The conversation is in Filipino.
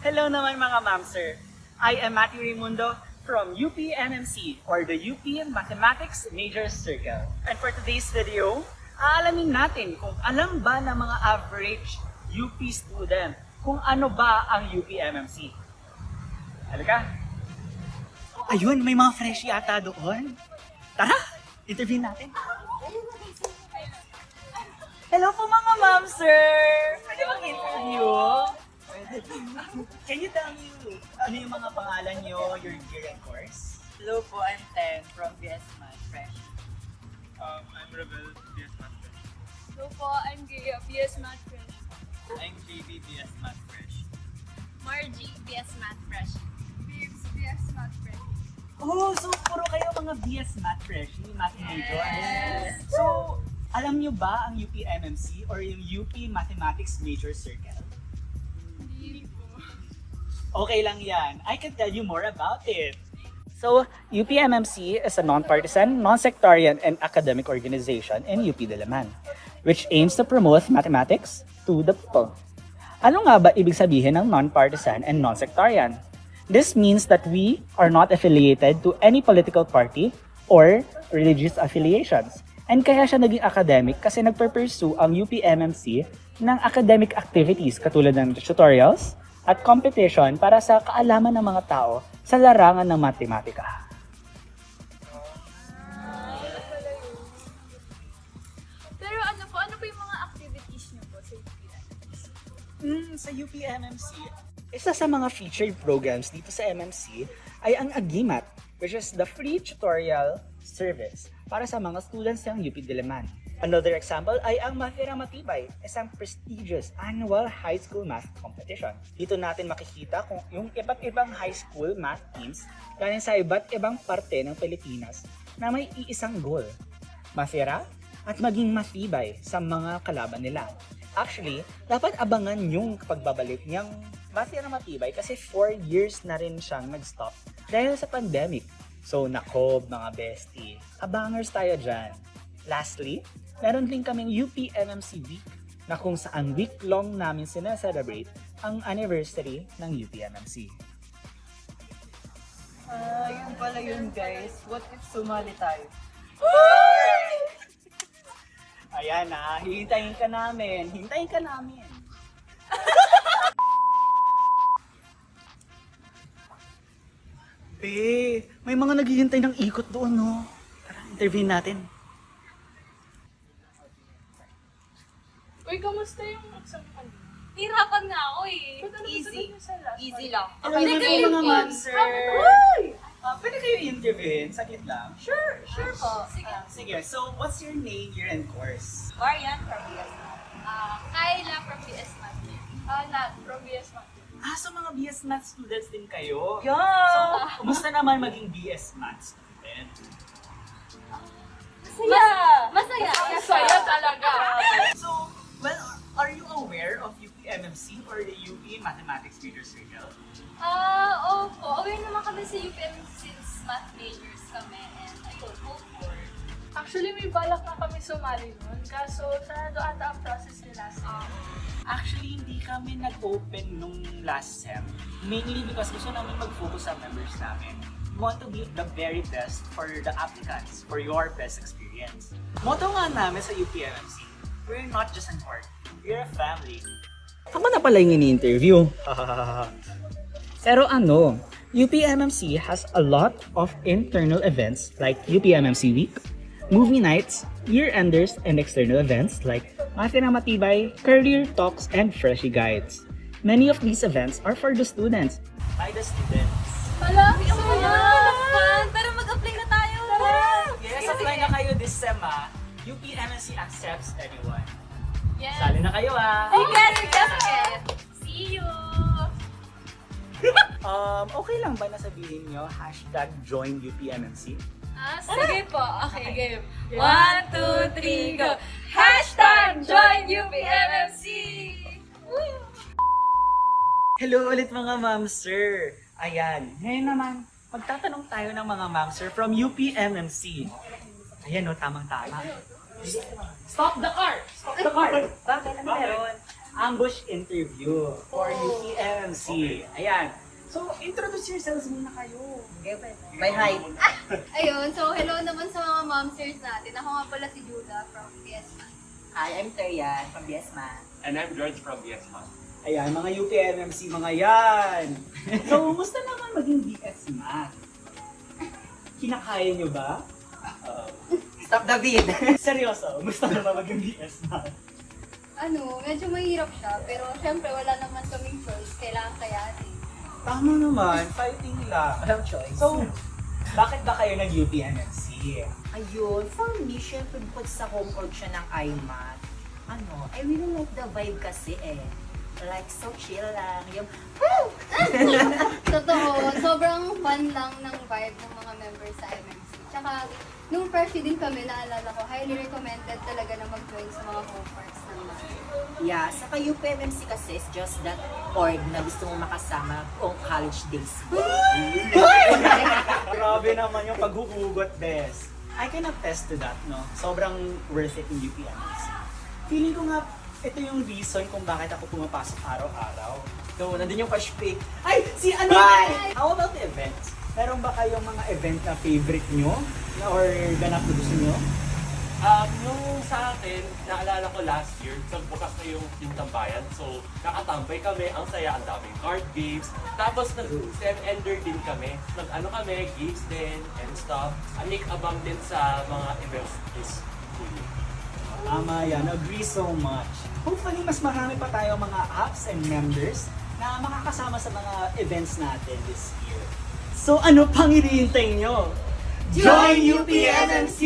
Hello naman mga ma'am sir. I am Matthew Raimundo from UP-MMC or the UP Mathematics Major Circle. And for today's video, aalamin natin kung alam ba ng mga average UP student kung ano ba ang UP-MMC. Halika. Ayun, may mga fresh yata doon. Tara, interview natin. Hello po mga ma'am sir. Pwede mag-interview? Can you tell me ano yung mga pangalan nyo, your year and course? Hello po, I'm Ten from BS Math Fresh. I'm Rebel, BS Math Fresh. Hello po, I'm Gia, BS Math Fresh. I'm JB, BS Math Fresh. Margie, BS Math Fresh. Bibs, BS Math Fresh. Oh, so puro kayo mga BS Math Fresh, yung math major. Yes. So, alam nyo ba ang UP-MMC or yung UP Mathematics Major Circle? Hindi po. Okay lang yan. I can tell you more about it. So, UP-MMC is a non-partisan, non-sectarian, and academic organization in UP Diliman, which aims to promote mathematics to the people. Ano nga ba ibig sabihin ng non-partisan and non-sectarian? This means that we are not affiliated to any political party or religious affiliations. And kaya siya naging academic kasi nagpe-pursue ang UP-MMC ng academic activities katulad ng tutorials at competition para sa kaalaman ng mga tao sa larangan ng matematika. Pero ano po yung mga activities niyo po sa UP-MMC? Sa UP-MMC, isa sa mga featured programs dito sa MMC ay ang AGIMAT, which is the free tutorial service para sa mga students ng UP Diliman. Another example ay ang Mathira Matibay, isang prestigious annual high school math competition. Dito natin makikita kung yung iba't ibang high school math teams galing sa iba't ibang parte ng Pilipinas na may iisang goal, Mathira at maging matibay sa mga kalaban nila. Actually, dapat abangan yung pagbabalik niyang Mathira Matibay kasi 4 years na rin siyang nag-stop dahil sa pandemic. So, nakob mga bestie, abangers tayo dyan. Lastly, meron din kaming UP-MMC Week na kung saan week-long namin sinaselebrate ang anniversary ng UP-MMC. Yun pala yun guys. What if sumali tayo? Ayan na, hintayin ka namin. Hintayin ka namin. Be, may mga naghihintay ng ikot doon, no? Tara, interview natin. Uy, kamusta yung exam kanina? Hirapan nga ako eh. Ba't ano Easy. sagot niyo sa last Easy one? lang. Hello naman kayo mga po. ma'am, sir. Uy! Pwede kayo interviewin? Saglit lang. Sure po. Sige, so what's your name, year and course? Marian from BS Math. Kyla from BS Math. Nat from BS Math. So mga BS Math students din kayo? Yeah! So, kumusta naman maging BS Math student? Masaya. Masaya talaga. So, well, are you aware of UP-MMC or the UP Mathematics Major Circle? Opo. Aware naman kami sa UPM since math majors kami. And ayun, hope for. Actually, may balak na kami sumali nun. Kaso, sarado ata ang process nila. Actually, hindi kami nag-open nung last sem. Mainly because gusto namin mag-focus sa members namin. We want to be the very best for the applicants, for your best experience. Motto nga namin sa UP-MMC, we're not just an org, we're a family. Tama na pala yung ini-interview. Pero ano, UP-MMC has a lot of internal events like UP-MMC Week, movie nights, year-enders, and external events like Mathira Matibay, career talks, and freshie guides. Many of these events are for the students. By the students. Hala, Fun! Pero mag-apply na tayo! Yes, apply na kayo this sem UP-MMC accepts anyone. Yes! Sali na kayo Sige! See you! Okay lang ba na sabihin nyo #join UP-MMC? Sige po. Okay, game. 1, 2, 3, go! #join UPMMC! Hello ulit mga ma'am sir. Ayan, ngayon naman, magtatanong tayo ng mga ma'am sir from UP-MMC. Ayan o, tamang-tama. Stop the car! Stop the car! Bakit? Ano meron? ambush interview for UPMC. Ayan. So, introduce yourselves muna kayo. May height. Ayun, so hello naman sa mga momsters natin. Ako nga pala si Judah from PSMAT. Hi, I'm Terian from BSMAT. And I'm George from BSMAT. Ayan, mga UPMMC, mga yan. So, musta naman maging BS Math? Kinakaya nyo ba? Stop the beat. Seryoso, musta naman maging BS Math? Medyo mahirap siya, pero syempre wala naman kaming choice. Kailangan kayanin. Tama naman, fighting lang. Walang choice. So, bakit ba kayo nag-UPMMC? Ayun, for me, syempre bukod sa homework siya ng iMath, I really like the vibe kasi like, so chill lang. Yung, Totoo, sobrang fun lang ng vibe ng mga members sa MMC. Tsaka, nung freshie din kami, naalala ko, highly recommended talaga na mag-join sa mga homeworks ng math. yeah, saka UPMMC kasi is just that org na gusto mo makasama kung college days. Grabe naman yung paghuhugot, Bes. I can attest to that, no? Sobrang worth it yung UPMMC. Feeling ko nga, ito yung reason kung bakit ako pumapasok araw-araw. So, nandun yung Crush Pick. Ay! Si ano? How about the events? Meron ba kayong mga event na favorite nyo? Or ganap na gusto nyo? Nung sa atin, naalala ko last year, nagbukas na yung Tambayan. So, nakatambay kami, ang saya, ang daming card games. Tapos, nag-sem-ender din kami. Nag-ano kami, games din, and stuff. Anik abang din sa mga events this year. Tama yan. Agree so much. Hopefully, mas marami pa tayo mga apps and members na makakasama sa mga events natin this year. So, ano pang hinihintay nyo? Join UPMMC!